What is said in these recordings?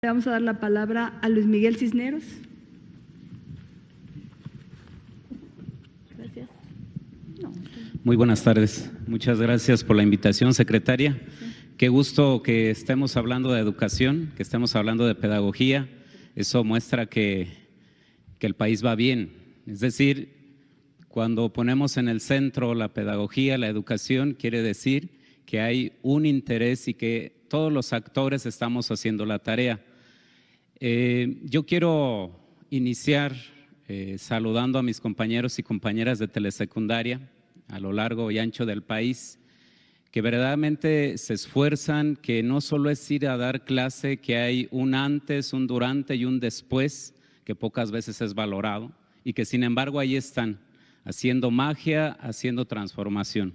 Le vamos a dar la palabra a Luis Miguel Cisneros. Gracias. Muy buenas tardes. Muchas gracias por la invitación, secretaria. Qué gusto que estemos hablando de educación, que estemos hablando de pedagogía. Eso muestra que el país va bien. Es decir, cuando ponemos en el centro la pedagogía, la educación, quiere decir que hay un interés y que todos los actores estamos haciendo la tarea. Yo quiero iniciar saludando a mis compañeros y compañeras de telesecundaria a lo largo y ancho del país, que verdaderamente se esfuerzan, que no solo es ir a dar clase, que hay un antes, un durante y un después, que pocas veces es valorado, y que sin embargo ahí están, haciendo magia, haciendo transformación.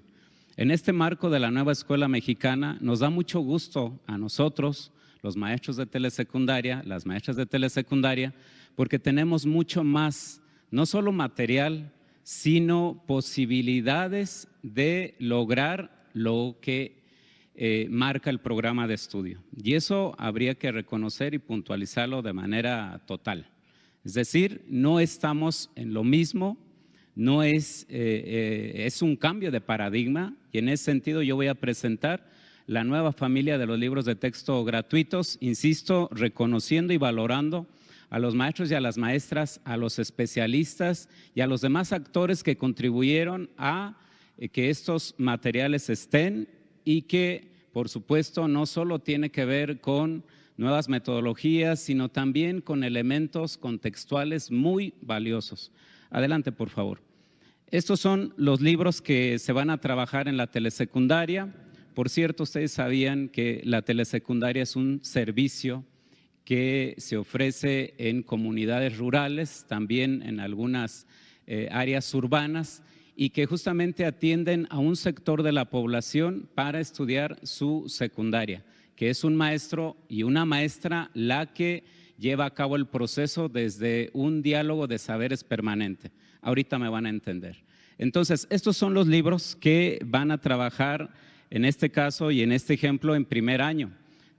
En este marco de la nueva escuela mexicana nos da mucho gusto a nosotros, los maestros de telesecundaria, las maestras de telesecundaria, porque tenemos mucho más, no solo material, sino posibilidades de lograr lo que marca el programa de estudio. Y eso habría que reconocer y puntualizarlo de manera total. Es decir, no estamos en lo mismo, no es un cambio de paradigma, y en ese sentido yo voy a presentar la nueva familia de los libros de texto gratuitos, insisto, reconociendo y valorando a los maestros y a las maestras, a los especialistas y a los demás actores que contribuyeron a que estos materiales estén, y que, por supuesto, no solo tiene que ver con nuevas metodologías, sino también con elementos contextuales muy valiosos. Adelante, por favor. Estos son los libros que se van a trabajar en la telesecundaria. Por cierto, ustedes sabían que la telesecundaria es un servicio que se ofrece en comunidades rurales, también en algunas áreas urbanas, y que justamente atienden a un sector de la población para estudiar su secundaria, que es un maestro y una maestra la que lleva a cabo el proceso desde un diálogo de saberes permanente. Ahorita me van a entender. Entonces, estos son los libros que van a trabajar en este caso y en este ejemplo en primer año.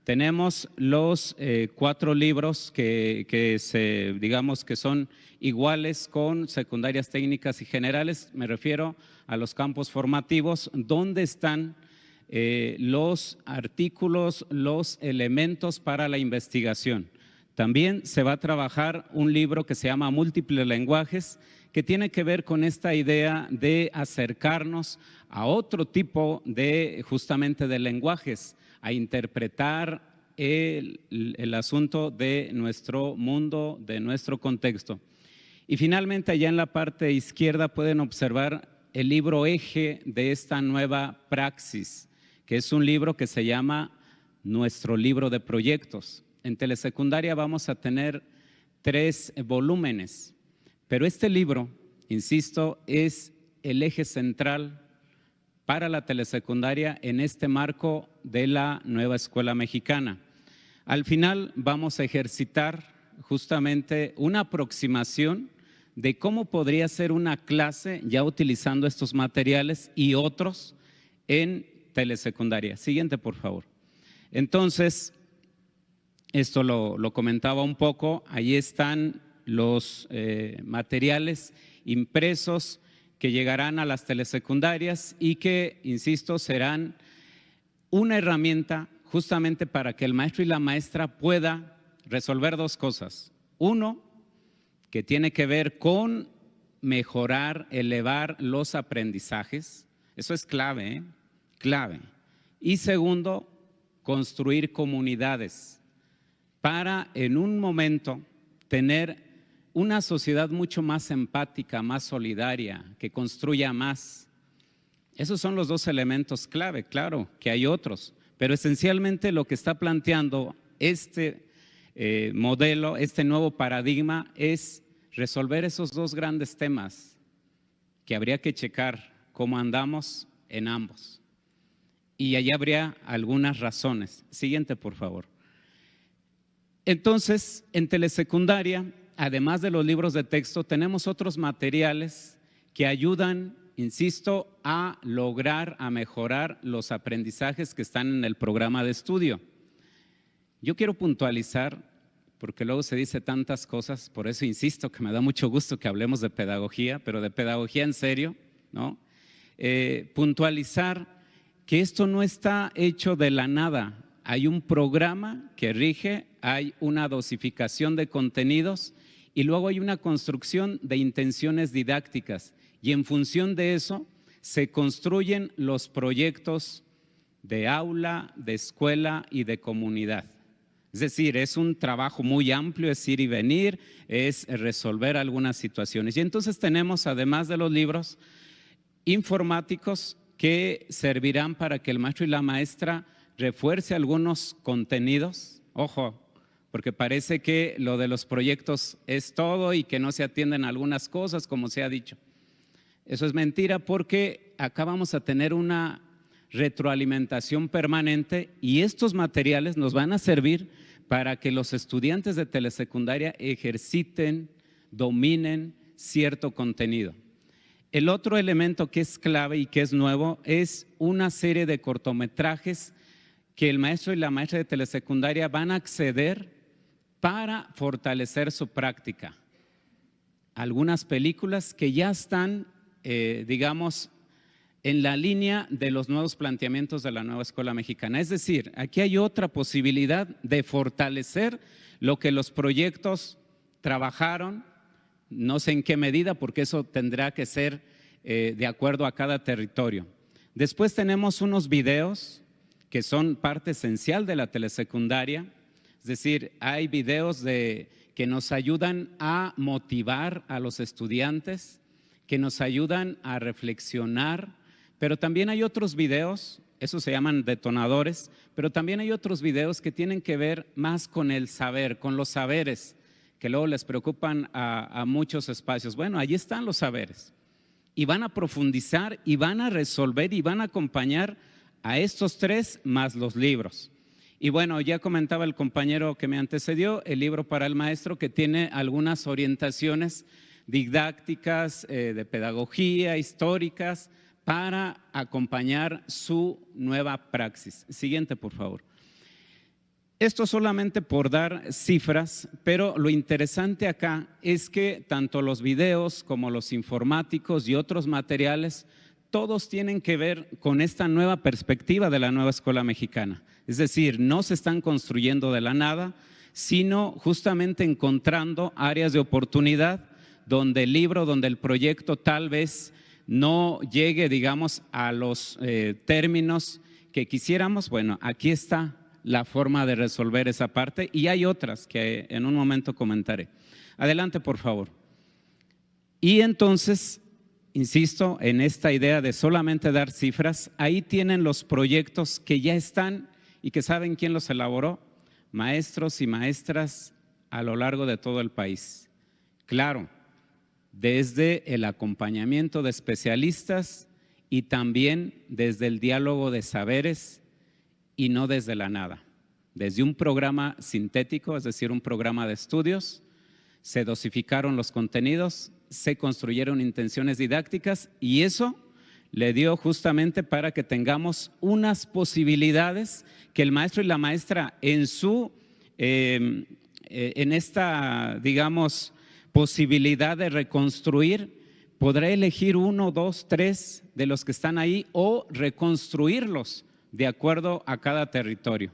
Tenemos los 4 libros que digamos que son iguales con secundarias técnicas y generales. Me refiero a los campos formativos, donde están los artículos, los elementos para la investigación. También se va a trabajar un libro que se llama Múltiples lenguajes, que tiene que ver con esta idea de acercarnos a otro tipo de, justamente, de lenguajes, a interpretar el asunto de nuestro mundo, de nuestro contexto. Y finalmente, allá en la parte izquierda pueden observar el libro eje de esta nueva praxis, que es un libro que se llama Nuestro libro de proyectos. En telesecundaria vamos a tener 3 volúmenes, pero este libro, insisto, es el eje central para la telesecundaria en este marco de la nueva escuela mexicana. Al final vamos a ejercitar justamente una aproximación de cómo podría ser una clase ya utilizando estos materiales y otros en telesecundaria. Siguiente, por favor. Entonces, esto lo comentaba un poco, ahí están los materiales impresos que llegarán a las telesecundarias y que, insisto, serán una herramienta justamente para que el maestro y la maestra pueda resolver 2 cosas. Uno, que tiene que ver con mejorar, elevar los aprendizajes. Eso es clave, ¿eh? Clave. Y segundo, construir comunidades para en un momento tener una sociedad mucho más empática, más solidaria, que construya más. Esos son los 2 elementos clave, claro que hay otros, pero esencialmente lo que está planteando este modelo, este nuevo paradigma, es resolver esos 2 grandes temas que habría que checar cómo andamos en ambos. Y allá habría algunas razones. Siguiente, por favor. Entonces, en telesecundaria, además de los libros de texto, tenemos otros materiales que ayudan, insisto, a lograr, a mejorar los aprendizajes que están en el programa de estudio. Yo quiero puntualizar porque luego se dice tantas cosas, por eso insisto que me da mucho gusto que hablemos de pedagogía, pero de pedagogía en serio, ¿no? Puntualizar que esto no está hecho de la nada. Hay un programa que rige, hay una dosificación de contenidos y luego hay una construcción de intenciones didácticas y en función de eso se construyen los proyectos de aula, de escuela y de comunidad. Es decir, es un trabajo muy amplio, es ir y venir, es resolver algunas situaciones. Y entonces tenemos, además de los libros informáticos, que servirán para que el maestro y la maestra refuerce algunos contenidos. Ojo, porque parece que lo de los proyectos es todo y que no se atienden algunas cosas, como se ha dicho. Eso es mentira, porque acá vamos a tener una retroalimentación permanente y estos materiales nos van a servir para que los estudiantes de telesecundaria ejerciten, dominen cierto contenido. El otro elemento que es clave y que es nuevo es una serie de cortometrajes que el maestro y la maestra de telesecundaria van a acceder para fortalecer su práctica. Algunas películas que ya están, digamos, en la línea de los nuevos planteamientos de la nueva escuela mexicana. Es decir, aquí hay otra posibilidad de fortalecer lo que los proyectos trabajaron, no sé en qué medida, porque eso tendrá que ser de acuerdo a cada territorio. Después tenemos unos videos que son parte esencial de la telesecundaria, es decir, hay videos que nos ayudan a motivar a los estudiantes, que nos ayudan a reflexionar, pero también hay otros videos, esos se llaman detonadores, pero también hay otros videos que tienen que ver más con el saber, con los saberes, que luego les preocupan a muchos espacios. Bueno, allí están los saberes y van a profundizar y van a resolver y van a acompañar a estos tres más los libros. Y bueno, ya comentaba el compañero que me antecedió, el libro para el maestro, que tiene algunas orientaciones didácticas, de pedagogía, históricas, para acompañar su nueva praxis. Siguiente, por favor. Esto solamente por dar cifras, pero lo interesante acá es que tanto los videos como los informáticos y otros materiales, todos tienen que ver con esta nueva perspectiva de la nueva escuela mexicana. Es decir, no se están construyendo de la nada, sino justamente encontrando áreas de oportunidad donde el libro, donde el proyecto tal vez no llegue, digamos, a los términos que quisiéramos. Bueno, aquí está la forma de resolver esa parte y hay otras que en un momento comentaré. Adelante, por favor. Y entonces, insisto en esta idea de solamente dar cifras, ahí tienen los proyectos que ya están y que saben quién los elaboró, maestros y maestras a lo largo de todo el país. Claro, desde el acompañamiento de especialistas y también desde el diálogo de saberes y no desde la nada. Desde un programa sintético, es decir, un programa de estudios, se dosificaron los contenidos, se construyeron intenciones didácticas y eso le dio justamente para que tengamos unas posibilidades que el maestro y la maestra en esta, digamos, posibilidad de reconstruir, podrá elegir 1, 2, 3 de los que están ahí o reconstruirlos de acuerdo a cada territorio.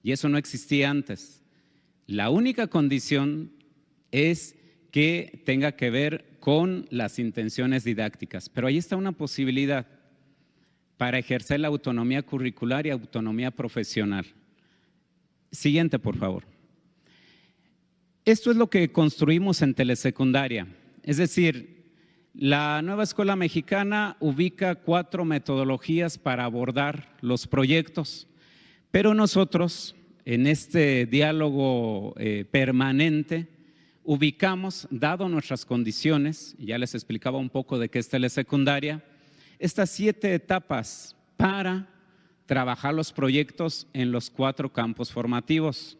Y eso no existía antes. La única condición es que tenga que ver con las intenciones didácticas, pero ahí está una posibilidad para ejercer la autonomía curricular y autonomía profesional. Siguiente, por favor. Esto es lo que construimos en telesecundaria, es decir, la nueva escuela mexicana ubica 4 metodologías para abordar los proyectos, pero nosotros en este diálogo permanente ubicamos, dado nuestras condiciones, ya les explicaba un poco de qué es telesecundaria, estas 7 etapas para trabajar los proyectos en los 4 campos formativos.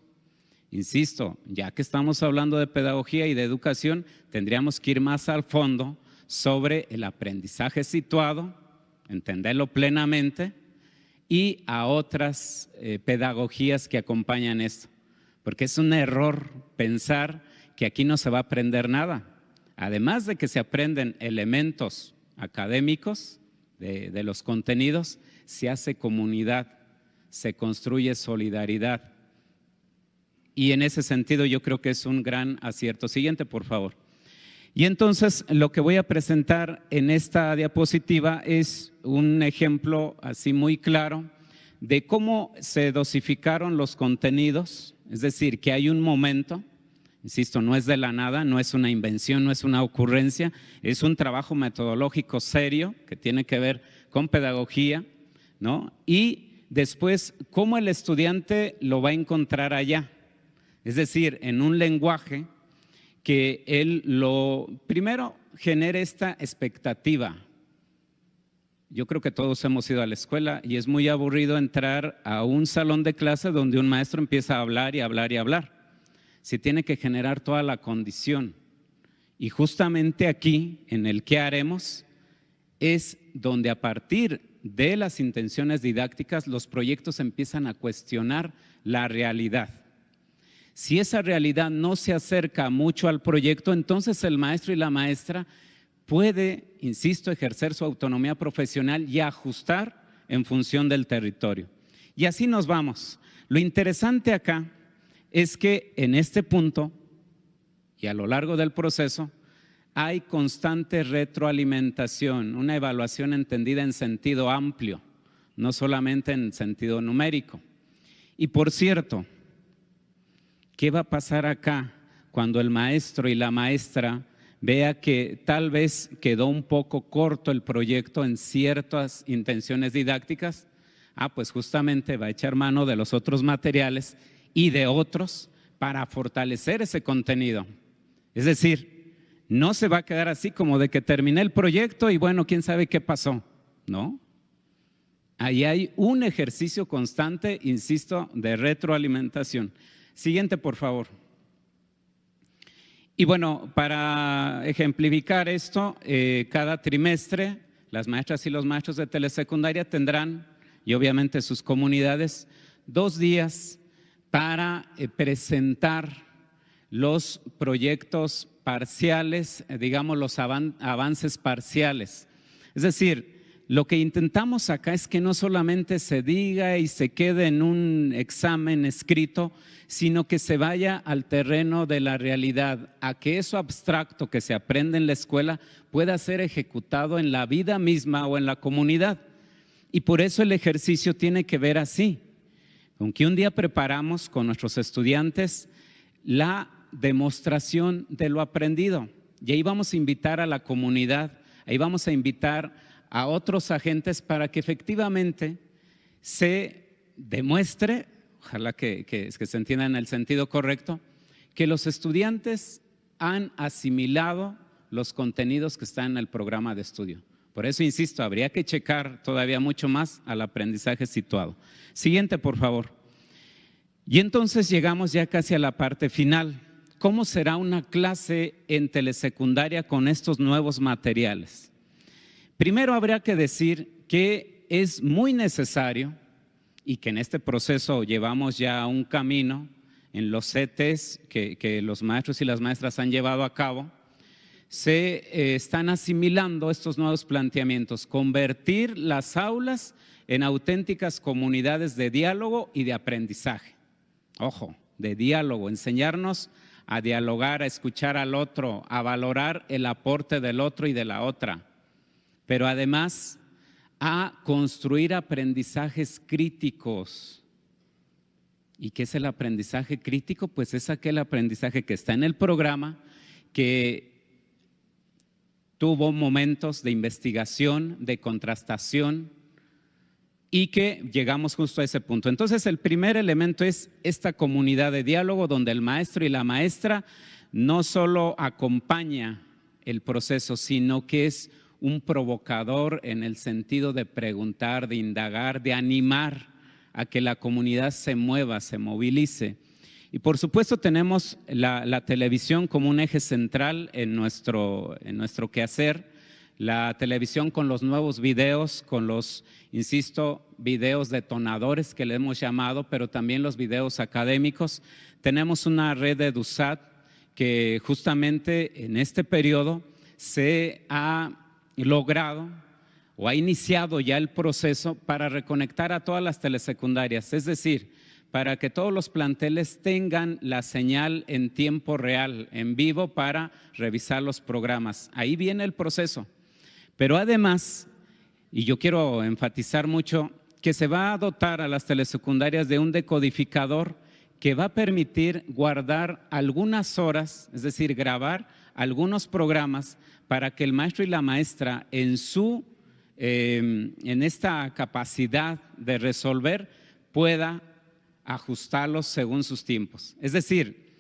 Insisto, ya que estamos hablando de pedagogía y de educación, tendríamos que ir más al fondo sobre el aprendizaje situado, entenderlo plenamente, y a otras pedagogías que acompañan esto, porque es un error pensar que aquí no se va a aprender nada. Además de que se aprenden elementos académicos de los contenidos, se hace comunidad, se construye solidaridad. Y en ese sentido yo creo que es un gran acierto. Siguiente, por favor. Y entonces lo que voy a presentar en esta diapositiva es un ejemplo así muy claro de cómo se dosificaron los contenidos, es decir, que hay un momento, insisto, no es de la nada, no es una invención, no es una ocurrencia, es un trabajo metodológico serio que tiene que ver con pedagogía, ¿no? Y después, cómo el estudiante lo va a encontrar allá, es decir, en un lenguaje que él primero genere esta expectativa. Yo creo que todos hemos ido a la escuela y es muy aburrido entrar a un salón de clase donde un maestro empieza a hablar y hablar y hablar. Se tiene que generar toda la condición. Y justamente aquí, en el qué haremos, es donde a partir de las intenciones didácticas los proyectos empiezan a cuestionar la realidad. Si esa realidad no se acerca mucho al proyecto, entonces el maestro y la maestra puede, insisto, ejercer su autonomía profesional y ajustar en función del territorio. Y así nos vamos. Lo interesante acá es que en este punto y a lo largo del proceso hay constante retroalimentación, una evaluación entendida en sentido amplio, no solamente en sentido numérico. Y por cierto, ¿qué va a pasar acá cuando el maestro y la maestra vea que tal vez quedó un poco corto el proyecto en ciertas intenciones didácticas? Pues justamente va a echar mano de los otros materiales y de otros para fortalecer ese contenido. Es decir, no se va a quedar así como de que terminé el proyecto y bueno, quién sabe qué pasó, ¿no? Ahí hay un ejercicio constante, insisto, de retroalimentación. Siguiente, por favor. Y bueno, para ejemplificar esto, cada trimestre las maestras y los maestros de telesecundaria tendrán, y obviamente sus comunidades, 2 días para presentar los proyectos parciales, digamos los avances parciales. Es decir, lo que intentamos acá es que no solamente se diga y se quede en un examen escrito, sino que se vaya al terreno de la realidad, a que eso abstracto que se aprende en la escuela pueda ser ejecutado en la vida misma o en la comunidad. Y por eso el ejercicio tiene que ver así, con que un día preparamos con nuestros estudiantes la demostración de lo aprendido. Y ahí vamos a invitar a la comunidad, ahí vamos a invitar a otros agentes para que efectivamente se demuestre, ojalá que se entienda en el sentido correcto, que los estudiantes han asimilado los contenidos que están en el programa de estudio. Por eso, insisto, habría que checar todavía mucho más al aprendizaje situado. Siguiente, por favor. Y entonces llegamos ya casi a la parte final. ¿Cómo será una clase en telesecundaria con estos nuevos materiales? Primero habría que decir que es muy necesario y que en este proceso llevamos ya un camino en los CTs que los maestros y las maestras han llevado a cabo, se están asimilando estos nuevos planteamientos, convertir las aulas en auténticas comunidades de diálogo y de aprendizaje. Ojo, de diálogo, enseñarnos a dialogar, a escuchar al otro, a valorar el aporte del otro y de la otra, pero además a construir aprendizajes críticos. ¿Y qué es el aprendizaje crítico? Pues es aquel aprendizaje que está en el programa, que tuvo momentos de investigación, de contrastación y que llegamos justo a ese punto. Entonces, el primer elemento es esta comunidad de diálogo donde el maestro y la maestra no solo acompaña el proceso, sino que es un provocador en el sentido de preguntar, de indagar, de animar a que la comunidad se mueva, se movilice. Y por supuesto tenemos la televisión como un eje central en nuestro quehacer. la televisión con los nuevos videos, con los, insisto, videos detonadores que le hemos llamado, pero también los videos académicos. Tenemos una red de EduSat que justamente en este periodo se ha logrado o ha iniciado ya el proceso para reconectar a todas las telesecundarias, es decir, para que todos los planteles tengan la señal en tiempo real, en vivo, para revisar los programas. Ahí viene el proceso. Pero además, y yo quiero enfatizar mucho, que se va a dotar a las telesecundarias de un decodificador que va a permitir guardar algunas horas, es decir, grabar algunos programas para que el maestro y la maestra en esta capacidad de resolver pueda ajustarlos según sus tiempos. Es decir,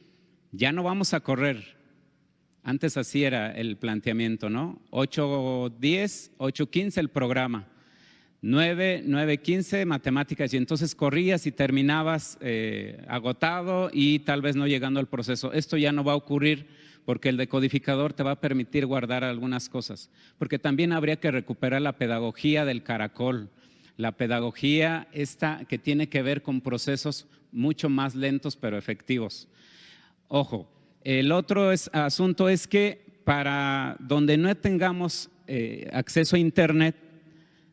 ya no vamos a correr. Antes así era el planteamiento, ¿no? 8:10, 8:15 el programa, 9:15 matemáticas, y entonces corrías y terminabas agotado y tal vez no llegando al proceso. Esto ya no va a ocurrir porque el decodificador te va a permitir guardar algunas cosas, porque también habría que recuperar la pedagogía del caracol, la pedagogía esta que tiene que ver con procesos mucho más lentos pero efectivos. Ojo, el otro asunto es que para donde no tengamos acceso a internet,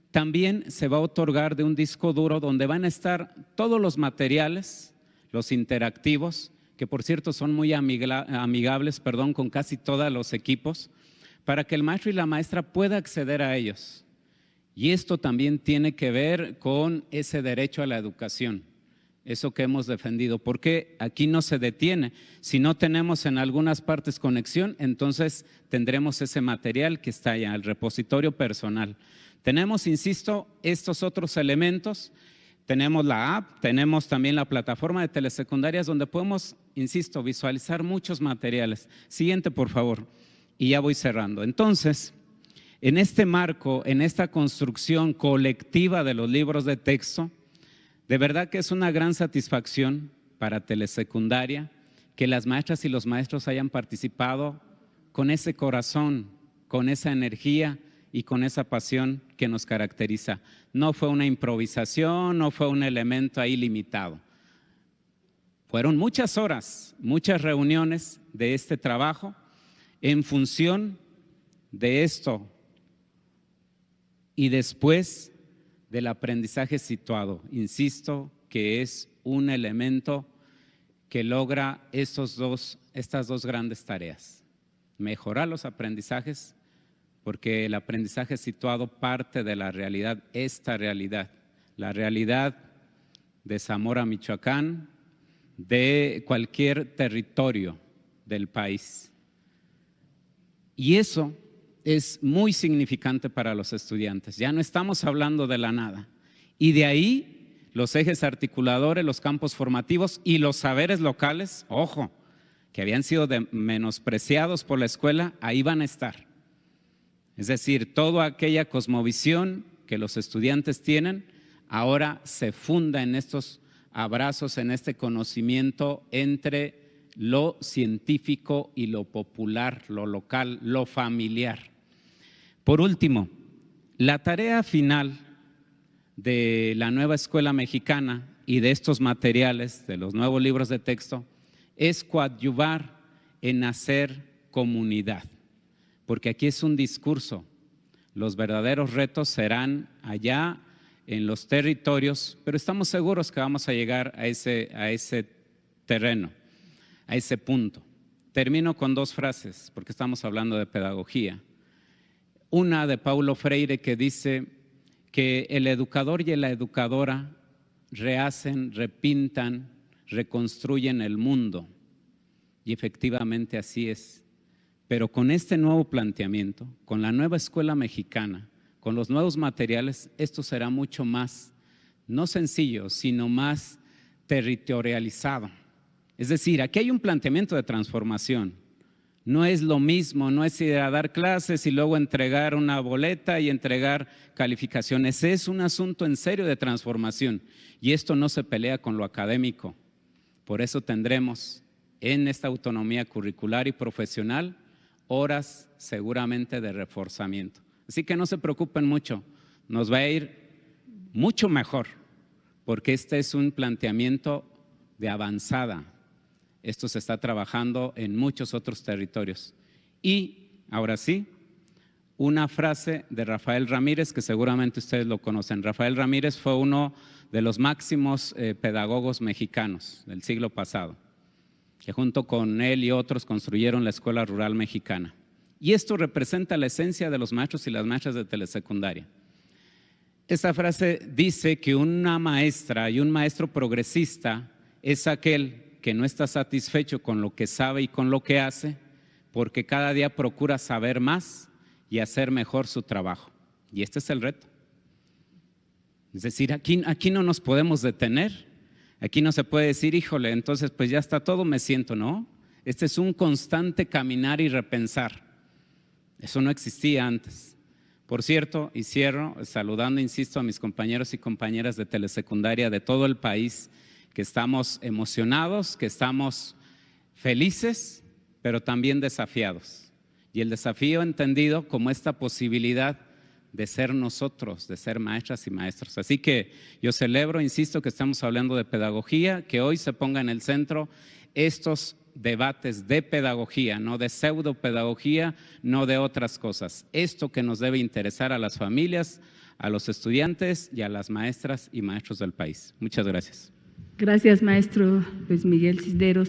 también se va a otorgar de un disco duro donde van a estar todos los materiales, los interactivos, que por cierto son muy amigables, con casi todos los equipos, para que el maestro y la maestra pueda acceder a ellos. Y esto también tiene que ver con ese derecho a la educación, eso que hemos defendido, porque aquí no se detiene. Si no tenemos en algunas partes conexión, entonces tendremos ese material que está allá, el repositorio personal. Tenemos, insisto, estos otros elementos. Tenemos la app, tenemos también la plataforma de telesecundarias donde podemos, insisto, visualizar muchos materiales. Siguiente, por favor, y ya voy cerrando. Entonces, en este marco, en esta construcción colectiva de los libros de texto, de verdad que es una gran satisfacción para telesecundaria que las maestras y los maestros hayan participado con ese corazón, con esa energía y con esa pasión que nos caracteriza. No fue una improvisación, no fue un elemento ahí limitado. Fueron muchas horas, muchas reuniones de este trabajo en función de esto y después del aprendizaje situado. Insisto que es un elemento que logra estas dos grandes tareas. Mejorar los aprendizajes, porque el aprendizaje situado parte de la realidad, la realidad de Zamora, Michoacán, de cualquier territorio del país. Y eso es muy significante para los estudiantes. Ya no estamos hablando de la nada. Y de ahí los ejes articuladores, los campos formativos y los saberes locales, ojo, que habían sido menospreciados por la escuela, ahí van a estar. Es decir, toda aquella cosmovisión que los estudiantes tienen, ahora se funda en estos abrazos, en este conocimiento entre lo científico y lo popular, lo local, lo familiar. Por último, la tarea final de la nueva escuela mexicana y de estos materiales, de los nuevos libros de texto, es coadyuvar en hacer comunidad. Porque aquí es un discurso, los verdaderos retos serán allá en los territorios, pero estamos seguros que vamos a llegar a ese terreno, a ese punto. Termino con dos frases, porque estamos hablando de pedagogía. Una de Paulo Freire que dice que el educador y la educadora rehacen, repintan, reconstruyen el mundo, y efectivamente así es. Pero con este nuevo planteamiento, con la nueva escuela mexicana, con los nuevos materiales, esto será mucho más, no sencillo, sino más territorializado. Es decir, aquí hay un planteamiento de transformación. No es lo mismo, no es ir a dar clases y luego entregar una boleta y entregar calificaciones. Es un asunto en serio de transformación y esto no se pelea con lo académico. Por eso tendremos en esta autonomía curricular y profesional horas seguramente de reforzamiento. Así que no se preocupen mucho, nos va a ir mucho mejor, porque este es un planteamiento de avanzada. Esto se está trabajando en muchos otros territorios. Y ahora sí, una frase de Rafael Ramírez, que seguramente ustedes lo conocen. Rafael Ramírez fue uno de los máximos pedagogos mexicanos del siglo pasado, que junto con él y otros construyeron la Escuela Rural Mexicana. Y esto representa la esencia de los maestros y las maestras de telesecundaria. Esta frase dice que una maestra y un maestro progresista es aquel que no está satisfecho con lo que sabe y con lo que hace, porque cada día procura saber más y hacer mejor su trabajo. Y este es el reto. Es decir, aquí no nos podemos detener. Aquí no se puede decir, híjole, entonces pues ya está todo, me siento, ¿no? Este es un constante caminar y repensar. Eso no existía antes. Por cierto, y cierro saludando, insisto, a mis compañeros y compañeras de telesecundaria de todo el país, que estamos emocionados, que estamos felices, pero también desafiados. Y el desafío entendido como esta posibilidad de ser nosotros, de ser maestras y maestros. Así que yo celebro, insisto, que estamos hablando de pedagogía, que hoy se ponga en el centro estos debates de pedagogía, no de pseudopedagogía, no de otras cosas. Esto que nos debe interesar a las familias, a los estudiantes y a las maestras y maestros del país. Muchas gracias. Gracias, maestro Luis Miguel Cisneros.